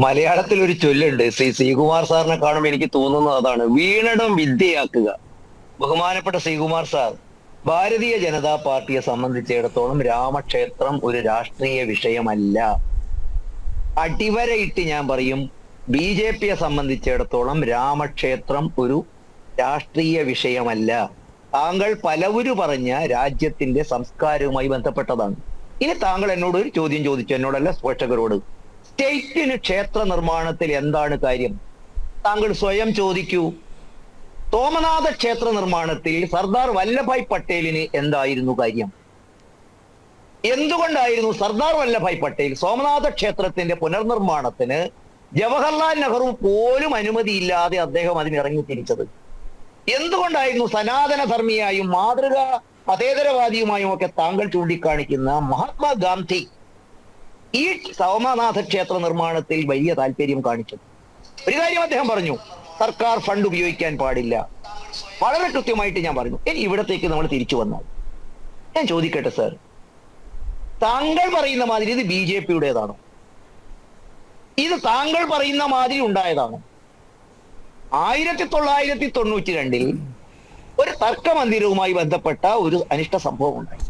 മലയാളത്തിൽ ഒരു ചൊല്ലുണ്ട്. ശ്രീകുമാർ സാറിനെ കാണുമ്പോൾ എനിക്ക് തോന്നുന്നത് അതാണ്, വീണടം വിദ്യയാക്കുക. ബഹുമാനപ്പെട്ട ശ്രീകുമാർ സാർ, ഭാരതീയ ജനതാ പാർട്ടിയെ സംബന്ധിച്ചിടത്തോളം രാമക്ഷേത്രം ഒരു രാഷ്ട്രീയ വിഷയമല്ല. അടിവരയിട്ട് ഞാൻ പറയും, BJP-യെ സംബന്ധിച്ചിടത്തോളം രാമക്ഷേത്രം ഒരു രാഷ്ട്രീയ വിഷയമല്ല. താങ്കൾ പലവരു പറഞ്ഞ രാജ്യത്തിന്റെ സംസ്കാരവുമായി ബന്ധപ്പെട്ടതാണ്. ഇനി താങ്കൾ എന്നോട് ഒരു ചോദ്യം ചോദിച്ചു, എന്നോടല്ല പോഷകരോട്. സ്റ്റേറ്റിന് ക്ഷേത്ര നിർമ്മാണത്തിൽ എന്താണ് കാര്യം? താങ്കൾ സ്വയം ചോദിക്കൂ. സോമനാഥ ക്ഷേത്ര നിർമ്മാണത്തിൽ സർദാർ വല്ലഭായ് പട്ടേലിന് എന്തായിരുന്നു കാര്യം? എന്തുകൊണ്ടായിരുന്നു സർദാർ വല്ലഭായ് പട്ടേൽ സോമനാഥ ക്ഷേത്രത്തിന്റെ പുനർനിർമ്മാണത്തിന് ജവഹർലാൽ നെഹ്റു പോലും അനുമതിയില്ലാതെ അദ്ദേഹം അതിനിറങ്ങി തിരിച്ചത്? എന്തുകൊണ്ടായിരുന്നു സനാതന ധർമ്മിയായും മാതൃകാ മതേതരവാദിയുമായും ഒക്കെ താങ്കൾ ചൂണ്ടിക്കാണിക്കുന്ന മഹാത്മാഗാന്ധി ഈ സോമനാഥ ക്ഷേത്ര നിർമ്മാണത്തിൽ വലിയ താല്പര്യം കാണിച്ചത്? ഒരു കാര്യം അദ്ദേഹം പറഞ്ഞു, സർക്കാർ ഫണ്ട് ഉപയോഗിക്കാൻ പാടില്ല. വളരെ കൃത്യമായിട്ട് ഞാൻ പറഞ്ഞു. ഇനി ഇവിടത്തേക്ക് നമ്മൾ തിരിച്ചു വന്നാൽ ഞാൻ ചോദിക്കട്ടെ സാർ, താങ്കൾ പറയുന്ന മാതിരി ഇത് BJP-യുടേതാണോ? ഇത് താങ്കൾ പറയുന്ന മാതിരി ഉണ്ടായതാണോ? 1992 ഒരു തർക്കമന്ദിരവുമായി ബന്ധപ്പെട്ട ഒരു അനിഷ്ട സംഭവം ഉണ്ടായി.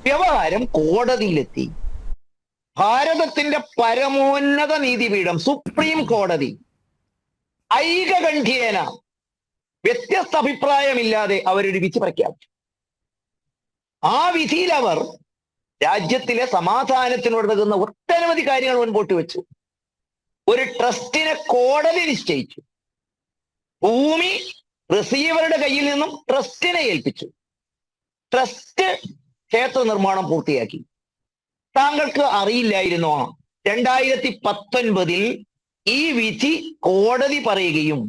വ്യവഹാരം കോടതിയിലെത്തി. ഭാരതത്തിന്റെ പരമോന്നത നീതിപീഠം സുപ്രീം കോടതി ഐകകണ്ഠ്യേന വ്യത്യസ്ത അഭിപ്രായമില്ലാതെ അവരൊരു വിധി പ്രഖ്യാപിച്ചു. ആ വിധിയിൽ അവർ രാജ്യത്തിലെ സമാധാനത്തിനുതകുന്ന ഒട്ടനവധി കാര്യങ്ങൾ മുൻപോട്ട് വെച്ചു. ഒരു ട്രസ്റ്റിനെ കോടതി നിശ്ചയിച്ചു. ഭൂമി റിസീവറുടെ കയ്യിൽ നിന്നും ട്രസ്റ്റിനെ ഏൽപ്പിച്ചു. ട്രസ്റ്റ് ക്ഷേത്ര നിർമ്മാണം പൂർത്തിയാക്കി. താങ്കൾക്ക് അറിയില്ലായിരുന്നോ 2019 ഈ വിധി കോടതി പറയുകയും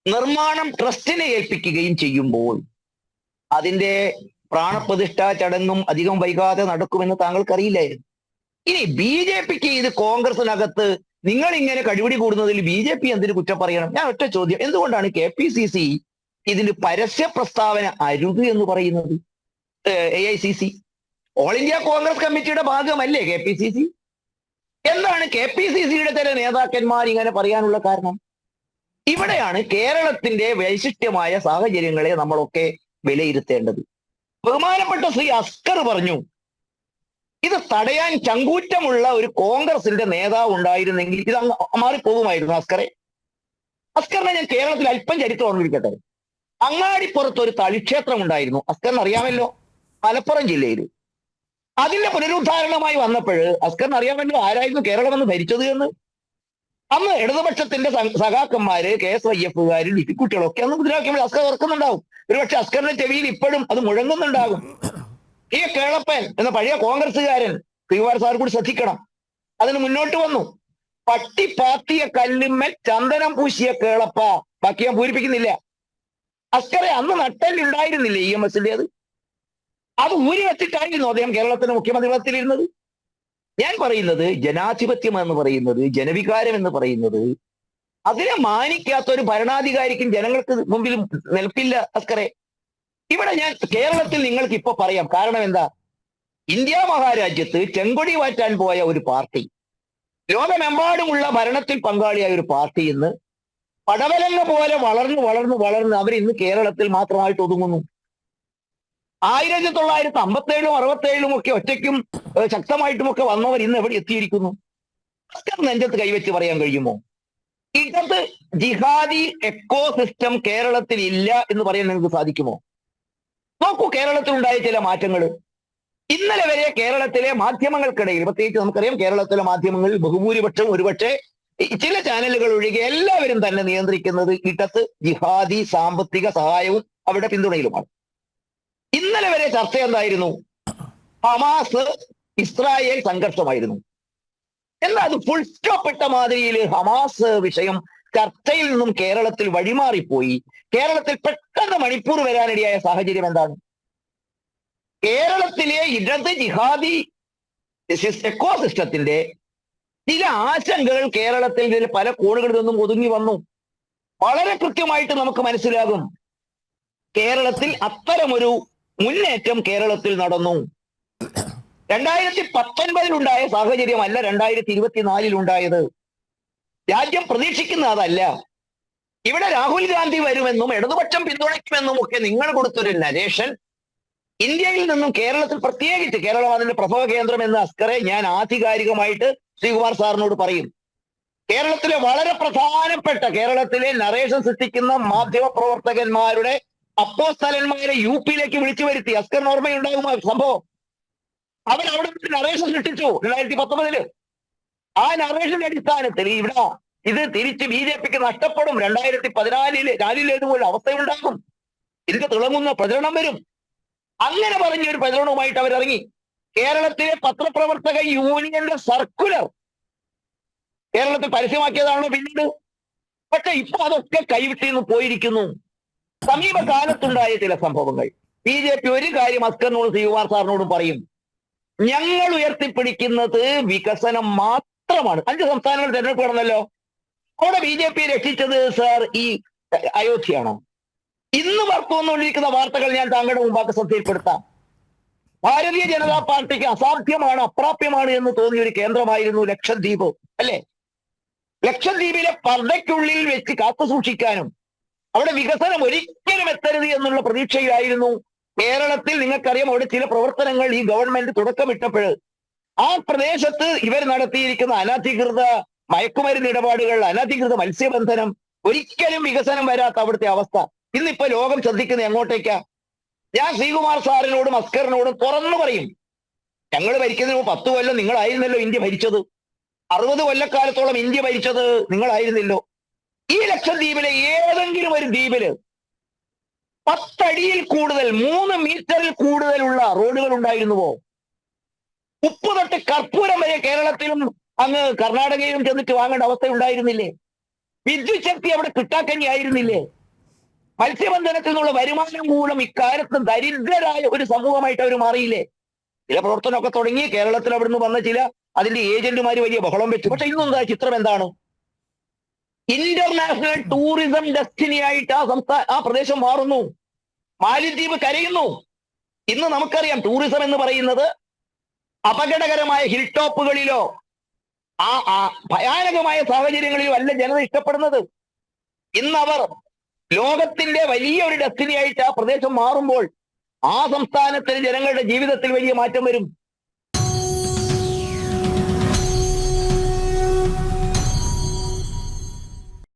നിർമ്മാണം ട്രസ്റ്റിനെ ഏൽപ്പിക്കുകയും ചെയ്യുമ്പോൾ അതിന്റെ പ്രാണപ്രതിഷ്ഠാ ചടങ്ങും അധികം വൈകാതെ നടക്കുമെന്ന് താങ്കൾക്ക് അറിയില്ലായിരുന്നു? ഇനി BJP-ക്ക് ഇത് കോൺഗ്രസിനകത്ത് നിങ്ങൾ ഇങ്ങനെ കഴിവിടി കൂടുന്നതിൽ BJP എന്തിനു കുറ്റം പറയണം? ഞാൻ ഒറ്റ ചോദ്യം, എന്തുകൊണ്ടാണ് KPCC ഇതിന് പരസ്യ പ്രസ്താവന അരുത് എന്ന് പറയുന്നത്? AICC ഓൾ ഇന്ത്യ കോൺഗ്രസ് കമ്മിറ്റിയുടെ ഭാഗമല്ലേ KPCC? എന്താണ് KPCC-യുടെ ചില നേതാക്കന്മാർ ഇങ്ങനെ പറയാനുള്ള കാരണം? ഇവിടെയാണ് കേരളത്തിന്റെ വൈശിഷ്ട്യമായ സാഹചര്യങ്ങളെ നമ്മളൊക്കെ വിലയിരുത്തേണ്ടത്. ബഹുമാനപ്പെട്ട ശ്രീ അസ്കർ പറഞ്ഞു, ഇത് തടയാൻ ചങ്കൂറ്റമുള്ള ഒരു കോൺഗ്രസിന്റെ നേതാവ് ഉണ്ടായിരുന്നെങ്കിൽ ഇത് അങ്ങ് മാറിപ്പോകുമായിരുന്നു. അസ്കറിനെ ഞാൻ കേരളത്തിൽ അല്പം ചരിത്രം ഓർമ്മിപ്പിക്കട്ടെ. അങ്ങാടിപ്പുറത്ത് ഒരു തളിക്ഷേത്രം ഉണ്ടായിരുന്നു, അസ്കറിന് അറിയാമല്ലോ, മലപ്പുറം ജില്ലയിൽ. അതിന്റെ പുനരുദ്ധാരണമായി വന്നപ്പോൾ അസ്കറിന് അറിയാമല്ലോ ആരായിരുന്നു കേരളം എന്ന് ഭരിച്ചത് എന്ന്. അന്ന് ഇടതുപക്ഷത്തിന്റെ സഖാക്കന്മാര്, KSYF-കാരും ലിപിക്കുട്ടികളൊക്കെ അന്ന് മുദ്രാവാക്യങ്ങൾ അസ്കർ ഓർക്കുന്നുണ്ടാവും. ഒരുപക്ഷെ അസ്കറിന്റെ ചെവിയിൽ ഇപ്പോഴും അത് മുഴങ്ങുന്നുണ്ടാകും. ഈ കേളപ്പൻ എന്ന പഴയ കോൺഗ്രസ്സുകാരൻ, ശ്രീകുമാർ സാർ കൂടി ശ്രദ്ധിക്കണം, അതിന് മുന്നോട്ട് വന്നു. പട്ടി പാത്തിയ കല്ലുമ്മൽ ചന്ദനം പൂശിയ കേളപ്പ. ബാക്കി ഞാൻ പൂരിപ്പിക്കുന്നില്ല. അസ്കറെ അന്ന് നട്ടല്ലുണ്ടായിരുന്നില്ല EMS-ന്റേത്. അത് ഊരി വെച്ചിട്ടായിരുന്നു അദ്ദേഹം കേരളത്തിന്റെ മുഖ്യമന്ത്രിത്വത്തിലിരുന്നത്. ഞാൻ പറയുന്നത് ജനാധിപത്യം എന്ന് പറയുന്നത്, ജനവികാരം എന്ന് പറയുന്നത്, അതിനെ മാനിക്കാത്ത ഒരു ഭരണാധികാരിക്കും ജനങ്ങൾക്ക് മുമ്പിൽ നിൽപ്പില്ല അസ്കറെ. ഇവിടെ ഞാൻ കേരളത്തിൽ നിങ്ങൾക്ക് ഇപ്പൊ പറയാം. കാരണം എന്താ? ഇന്ത്യ മഹാരാജ്യത്ത് ചെങ്കൊടി മാറ്റാൻ പോയ ഒരു പാർട്ടി, ലോകമെമ്പാടുമുള്ള ഭരണത്തിൽ പങ്കാളിയായ ഒരു പാർട്ടി ഇന്ന് പടവലങ്ങ പോലെ വളർന്ന് അവരിന്ന് കേരളത്തിൽ മാത്രമായിട്ട് ഒതുങ്ങുന്നു. 1957 67 ഒക്കെ ഒറ്റയ്ക്കും ശക്തമായിട്ടുമൊക്കെ വന്നവർ ഇന്ന് എവിടെ എത്തിയിരിക്കുന്നു? അസ്കർ നെഞ്ചത്ത് കൈവച്ച് പറയാൻ കഴിയുമോ? ഇടത് ജിഹാദി എക്കോസിസ്റ്റം കേരളത്തിൽ ഇല്ല എന്ന് പറയാൻ നിങ്ങൾക്ക് സാധിക്കുമോ? നോക്കൂ കേരളത്തിലുണ്ടായ ചില മാറ്റങ്ങൾ. ഇന്നലെ വരെ കേരളത്തിലെ മാധ്യമങ്ങൾക്കിടയിൽ, പ്രത്യേകിച്ച് നമുക്കറിയാം കേരളത്തിലെ മാധ്യമങ്ങളിൽ ബഹുഭൂരിപക്ഷം, ഒരുപക്ഷെ ചില ചാനലുകൾ ഒഴികെ എല്ലാവരും തന്നെ നിയന്ത്രിക്കുന്നത് ഇടത് ജിഹാദി സാമ്പത്തിക സഹായവും അവരുടെ പിന്തുണയിലുമാണ്. ഇന്നലെ വരെ ചർച്ച എന്തായിരുന്നു? ഹമാസ് ഇസ്രായേൽ സംഘർഷമായിരുന്നു. എന്നാൽ അത് ഫുൾ സ്റ്റോപ്പ് ഇട്ട മാതിരിയിൽ ഹമാസ് വിഷയം ചർച്ചയിൽ നിന്നും കേരളത്തിൽ വഴിമാറിപ്പോയി. കേരളത്തിൽ പെട്ടെന്ന് മണിപ്പൂർ വരാനിടയായ സാഹചര്യം എന്താണ്? കേരളത്തിലെ ഇടത് ജിഹാദി എക്കോസിസ്റ്റത്തിന്റെ ചില ആശങ്കകൾ കേരളത്തിൽ പല കോണുകളിൽ നിന്നും ഒതുങ്ങി വന്നു. വളരെ കൃത്യമായിട്ട് നമുക്ക് മനസ്സിലാകും, കേരളത്തിൽ അത്തരമൊരു മുന്നേറ്റം കേരളത്തിൽ നടന്നു. 2019 ഉണ്ടായ സാഹചര്യമല്ല 2024 ഉണ്ടായത്. രാജ്യം പ്രതീക്ഷിക്കുന്ന അതല്ല. ഇവിടെ രാഹുൽ ഗാന്ധി വരുമെന്നും ഇടതുപക്ഷം പിന്തുണയ്ക്കുമെന്നും ഒക്കെ നിങ്ങൾ കൊടുത്തൊരു നരേഷൻ ഇന്ത്യയിൽ നിന്നും കേരളത്തിൽ, പ്രത്യേകിച്ച് കേരളം അതിന്റെ പ്രഭവ കേന്ദ്രം എന്ന അസ്കറെ ഞാൻ ആധികാരികമായിട്ട് ശ്രീകുമാർ സാറിനോട് പറയും. കേരളത്തിലെ വളരെ പ്രധാനപ്പെട്ട, കേരളത്തിലെ നരേഷൻ സൃഷ്ടിക്കുന്ന മാധ്യമ പ്രവർത്തകന്മാരുടെ അപ്പോസ്തലന്മാരെ യു പിയിലേക്ക് വിളിച്ചു വരുത്തി. അസ്കറിന് ഓർമ്മയുണ്ടാകും ആ സംഭവം. അവരവിടെ നരേഷൻ സൃഷ്ടിച്ചു 2019. ആ നരേഷന്റെ അടിസ്ഥാനത്തിൽ ഇവിടെ ഇത് തിരിച്ച് ബി ജെ പിക്ക് നഷ്ടപ്പെടും, 2014 അവസ്ഥയുണ്ടാകും, ഇതിന്റെ തിളങ്ങുന്ന പ്രചരണം വരും. അങ്ങനെ പറഞ്ഞൊരു പ്രചരണവുമായിട്ട് അവരിറങ്ങി. കേരളത്തിലെ പത്രപ്രവർത്തക യൂണിയന്റെ സർക്കുലർ കേരളത്തിൽ പരസ്യമാക്കിയതാണോ പിന്നീട്? പക്ഷെ ഇപ്പൊ അതൊക്കെ കൈവിട്ടിന്ന് പോയിരിക്കുന്നു. സമീപകാലത്തുണ്ടായ ചില സംഭവങ്ങൾ ബി ജെ പി ഒരു കാര്യം അസ്കറിനോടും ശ്രീകുമാർ സാറിനോടും പറയും, ഞങ്ങൾ ഉയർത്തിപ്പിടിക്കുന്നത് വികസനം മാത്രമാണ്. 5 സംസ്ഥാനങ്ങൾ തെരഞ്ഞെടുപ്പ് നടന്നല്ലോ, അവിടെ ബി ജെ പി രക്ഷിച്ചത് സാർ ഈ അയോധ്യയാണോ? ഇന്ന് പുറത്തു വന്നുകൊണ്ടിരിക്കുന്ന വാർത്തകൾ ഞാൻ താങ്കളുടെ മുമ്പാകെ ശ്രദ്ധയിൽപ്പെടുത്താം. ഭാരതീയ ജനതാ പാർട്ടിക്ക് അസാധ്യമാണ്, അപ്രാപ്യമാണ് എന്ന് തോന്നിയ ഒരു കേന്ദ്രമായിരുന്നു ലക്ഷദ്വീപ്, അല്ലെ? ലക്ഷദ്വീപിലെ പർദ്ദയ്ക്കുള്ളിൽ വെച്ച് കാത്തു സൂക്ഷിക്കാനും അവിടെ വികസനം ഒരിക്കലും എത്തരുത് എന്നുള്ള പ്രതീക്ഷയിലായിരുന്നു കേരളത്തിൽ. നിങ്ങൾക്കറിയാം, അവിടെ ചില പ്രവർത്തനങ്ങൾ ഈ ഗവൺമെന്റ് തുടക്കമിട്ടപ്പോൾ ആ പ്രദേശത്ത് ഇവർ നടത്തിയിരിക്കുന്ന അനധികൃത മയക്കുമരുന്ന് ഇടപാടുകൾ, അനധികൃത മത്സ്യബന്ധനം, ഒരിക്കലും വികസനം വരാത്ത അവിടുത്തെ അവസ്ഥ. ഇന്നിപ്പോ ലോകം ശ്രദ്ധിക്കുന്നത് എങ്ങോട്ടേക്കാ? ഞാൻ ശ്രീകുമാർ സാറിനോടും അസ്കറിനോടും തുറന്നു പറയും, ഞങ്ങൾ ഭരിക്കുന്നതിന് 10 കൊല്ലം നിങ്ങളായിരുന്നല്ലോ ഇന്ത്യ ഭരിച്ചത്, 60 കൊല്ലക്കാലത്തോളം ഇന്ത്യ ഭരിച്ചത് നിങ്ങളായിരുന്നല്ലോ. ഈ ലക്ഷദ്വീപിലെ ഏതെങ്കിലും ഒരു ദ്വീപില് 10 അടിയിൽ കൂടുതൽ, 3 മീറ്ററിൽ കൂടുതലുള്ള റോഡുകൾ ഉണ്ടായിരുന്നുവോ? ഉപ്പ് തൊട്ട് കർപ്പൂരം വരെ കേരളത്തിലും അങ്ങ് കർണാടകയിലും ചെന്നിട്ട് വാങ്ങേണ്ട അവസ്ഥ ഉണ്ടായിരുന്നില്ലേ? വിദ്യുത് ശക്തി അവിടെ കിട്ടാക്കഞ്ഞി ആയിരുന്നില്ലേ? മത്സ്യബന്ധനത്തിൽ നിന്നുള്ള വരുമാനം മൂലം ഇക്കാലത്ത് ദരിദ്രരായ ഒരു സമൂഹമായിട്ട് അവർ മാറിയില്ലേ? ചില പ്രവർത്തനമൊക്കെ തുടങ്ങി കേരളത്തിൽ അവിടുന്ന് വന്ന ചില അതിന്റെ ഏജന്റുമാര് വലിയ ബഹളം വെച്ചു. പക്ഷെ ഇന്നെന്താ ചിത്രം എന്താണ്? ഇന്റർനാഷണൽ ടൂറിസം ഡെസ്റ്റിനി ആയിട്ട് ആ പ്രദേശം മാറുന്നു. മാലിദ്വീപ് കരയുന്നു. ഇന്ന് നമുക്കറിയാം, ടൂറിസം എന്ന് പറയുന്നത് അപകടകരമായ ഹിൽ ടോപ്പുകളിലോ ആ ഭയാനകമായ സാഹചര്യങ്ങളിലോ അല്ല ജനത ഇഷ്ടപ്പെടുന്നത്. ഇന്ന് അവർ ലോകത്തിന്റെ വലിയൊരു ഡെസ്റ്റിനി ആയിട്ട് ആ പ്രദേശം മാറുമ്പോൾ ആ സംസ്ഥാനത്തിന് ജനങ്ങളുടെ ജീവിതത്തിൽ വലിയ മാറ്റം വരും.